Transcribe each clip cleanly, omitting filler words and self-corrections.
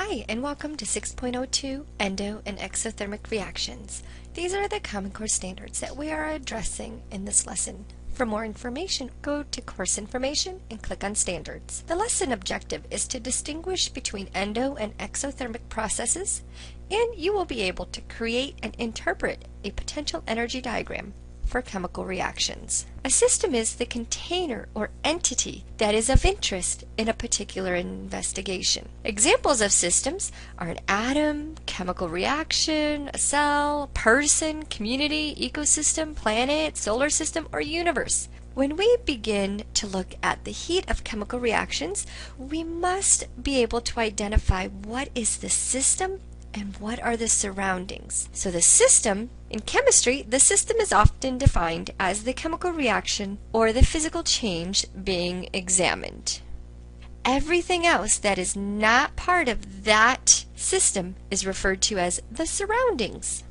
Hi, and welcome to 6.02 Endo and Exothermic Reactions. These are the Common Core standards that we are addressing in this lesson. For more information, go to Course Information and click on Standards. The lesson objective is to distinguish between endo and exothermic processes, and you will be able to create and interpret a potential energy diagram for chemical reactions. A system is the container or entity that is of interest in a particular investigation. Examples of systems are an atom, chemical reaction, a cell, person, community, ecosystem, planet, solar system, or universe. When we begin to look at the heat of chemical reactions, we must be able to identify what is the system and what are the surroundings. So the system, in chemistry, the system is often defined as the chemical reaction or the physical change being examined. Everything else that is not part of that system is referred to as the surroundings.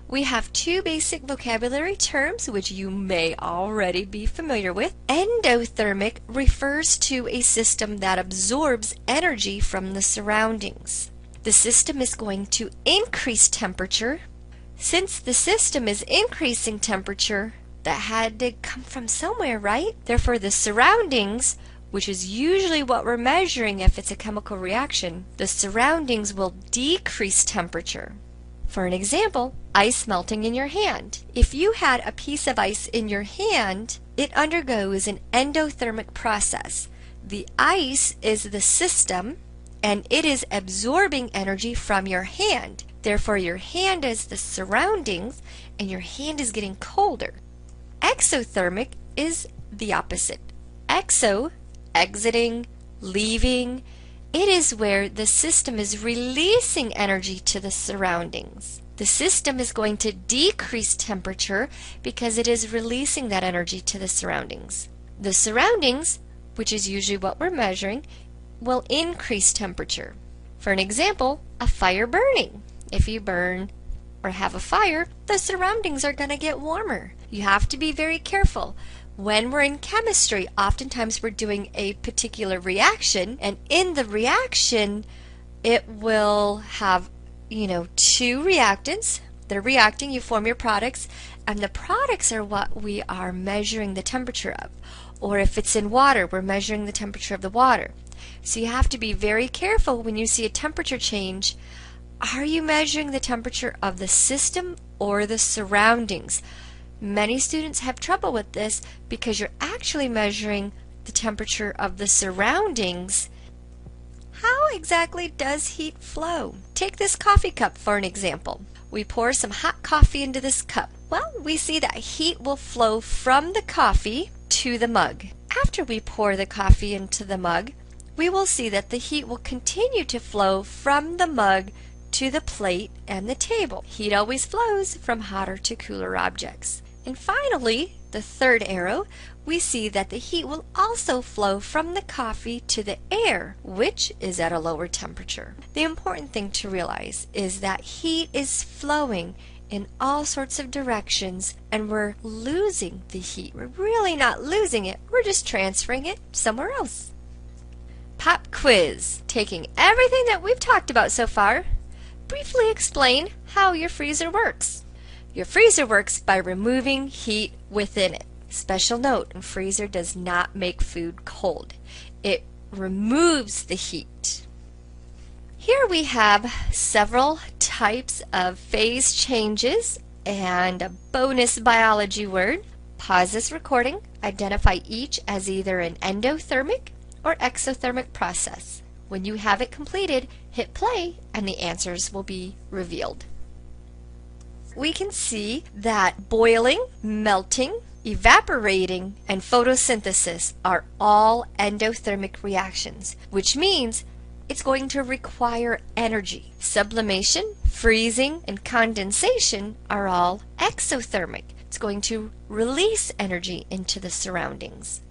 We have two basic vocabulary terms which you may already be familiar with. Endothermic refers to a system that absorbs energy from the surroundings. The system is going to increase temperature. Since the system is increasing temperature, that had to come from somewhere, right? Therefore, the surroundings, which is usually what we're measuring if it's a chemical reaction, the surroundings will decrease temperature. For an example, ice melting in your hand. If you had a piece of ice in your hand, it undergoes an endothermic process. The ice is the system, and it is absorbing energy from your hand. Therefore, your hand is the surroundings, and your hand is getting colder. Exothermic is the opposite. Exo, exiting, leaving. It is where the system is releasing energy to the surroundings. The system is going to decrease temperature because it is releasing that energy to the surroundings. The surroundings, which is usually what we're measuring, will increase temperature. For an example, a fire burning. If you burn or have a fire, the surroundings are going to get warmer. You have to be very careful. When we're in chemistry, oftentimes we're doing a particular reaction, and in the reaction, it will have, two reactants. They're reacting, you form your products, and the products are what we are measuring the temperature of. Or if it's in water, we're measuring the temperature of the water. So you have to be very careful when you see a temperature change. Are you measuring the temperature of the system or the surroundings? Many students have trouble with this because you're actually measuring the temperature of the surroundings. How exactly does heat flow? Take this coffee cup for an example. We pour some hot coffee into this cup. Well, we see that heat will flow from the coffee to the mug. After we pour the coffee into the mug, we will see that the heat will continue to flow from the mug to the plate and the table. Heat always flows from hotter to cooler objects. And finally, the third arrow, we see that the heat will also flow from the coffee to the air, which is at a lower temperature. The important thing to realize is that heat is flowing in all sorts of directions, and we're losing the heat. We're really not losing it, we're just transferring it somewhere else. Pop quiz. Taking everything that we've talked about so far, briefly explain how your freezer works. Your freezer works by removing heat within it. Special note, a freezer does not make food cold. It removes the heat. Here we have several types of phase changes and a bonus biology word. Pause this recording, identify each as either an endothermic or exothermic process. When you have it completed, hit play and the answers will be revealed. We can see that boiling, melting, evaporating, and photosynthesis are all endothermic reactions, which means it's going to require energy. Sublimation, freezing, and condensation are all exothermic. It's going to release energy into the surroundings.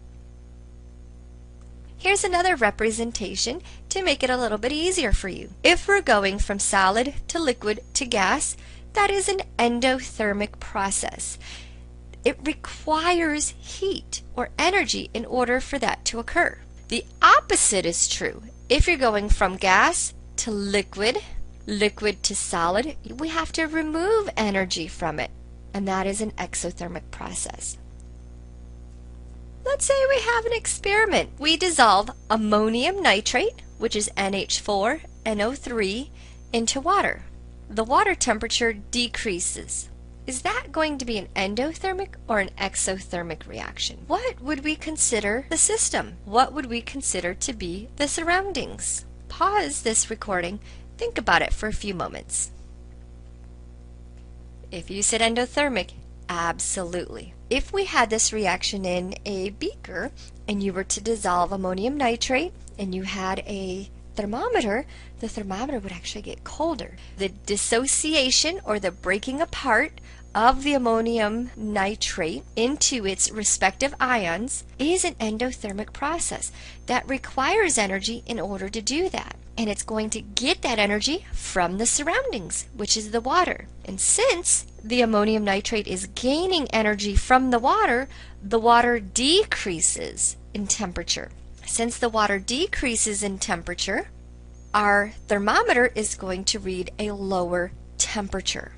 Here's another representation to make it a little bit easier for you. If we're going from solid to liquid to gas, that is an endothermic process. It requires heat or energy in order for that to occur. The opposite is true. If you're going from gas to liquid, liquid to solid, we have to remove energy from it, and that is an exothermic process. Let's say we have an experiment. We dissolve ammonium nitrate, which is NH4NO3, into water. The water temperature decreases. Is that going to be an endothermic or an exothermic reaction? What would we consider the system? What would we consider to be the surroundings? Pause this recording. Think about it for a few moments. If you said endothermic, absolutely. If we had this reaction in a beaker and you were to dissolve ammonium nitrate and you had a thermometer, the thermometer would actually get colder. The dissociation or the breaking apart of the ammonium nitrate into its respective ions is an endothermic process that requires energy in order to do that. And it's going to get that energy from the surroundings, which is the water. And since the ammonium nitrate is gaining energy from the water decreases in temperature. Since the water decreases in temperature, our thermometer is going to read a lower temperature.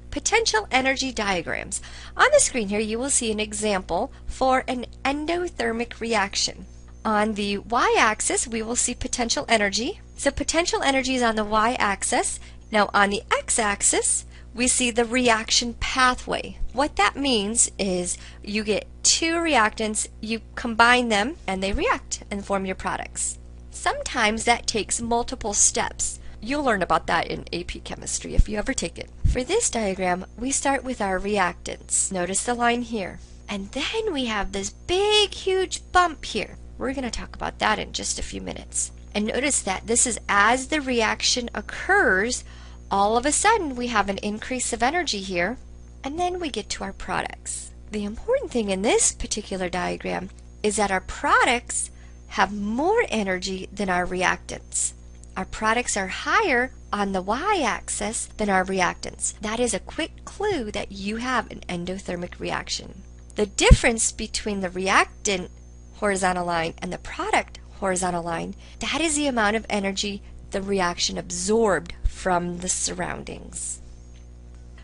Potential energy diagrams. On the screen here you will see an example for an endothermic reaction. On the y-axis we will see potential energy. So potential energy is on the y-axis. Now on the x-axis we see the reaction pathway. What that means is you get two reactants, you combine them, and they react and form your products. Sometimes that takes multiple steps. You'll learn about that in AP Chemistry if you ever take it. For this diagram, we start with our reactants. Notice the line here. And then we have this big, huge bump here. We're going to talk about that in just a few minutes. And notice that this is as the reaction occurs, all of a sudden we have an increase of energy here, and then we get to our products. The important thing in this particular diagram is that our products have more energy than our reactants. Our products are higher on the y-axis than our reactants. That is a quick clue that you have an endothermic reaction. The difference between the reactant horizontal line and the product horizontal line, that is the amount of energy the reaction absorbed from the surroundings.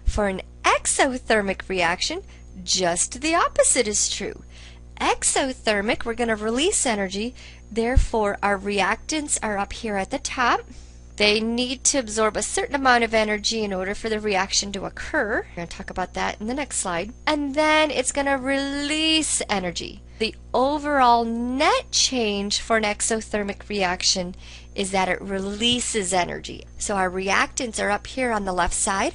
For an exothermic reaction, just the opposite is true. Exothermic, we're going to release energy, therefore our reactants are up here at the top. They need to absorb a certain amount of energy in order for the reaction to occur. We're going to talk about that in the next slide. And then it's going to release energy. The overall net change for an exothermic reaction is that it releases energy. So our reactants are up here on the left side.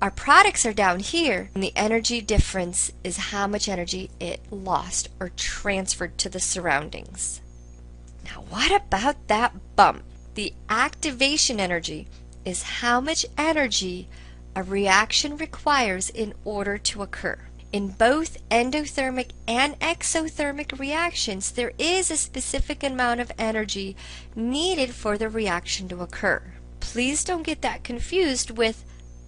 Our products are down here, and the energy difference is how much energy it lost or transferred to the surroundings. Now what about that bump? The activation energy is how much energy a reaction requires in order to occur. In both endothermic and exothermic reactions, there is a specific amount of energy needed for the reaction to occur. Please don't get that confused with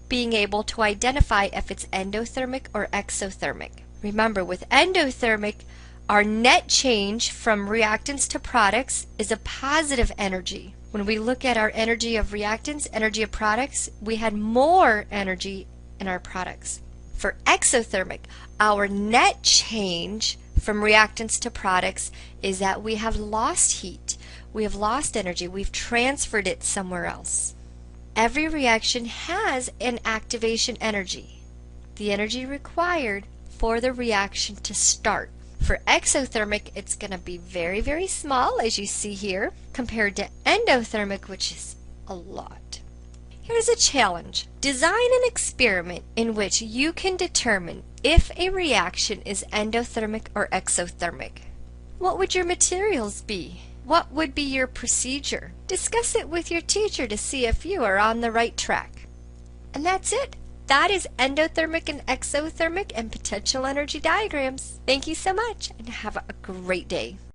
being able to identify if it's endothermic or exothermic. Remember, with endothermic, our net change from reactants to products is a positive energy. When we look at our energy of reactants, energy of products, we had more energy in our products. For exothermic, our net change from reactants to products is that we have lost heat, we have lost energy, we've transferred it somewhere else. Every reaction has an activation energy, the energy required for the reaction to start. For exothermic, it's going to be very, very small, as you see here, compared to endothermic, which is a lot. Here's a challenge. Design an experiment in which you can determine if a reaction is endothermic or exothermic. What would your materials be? What would be your procedure? Discuss it with your teacher to see if you are on the right track. And that's it. That is endothermic and exothermic and potential energy diagrams. Thank you so much and have a great day.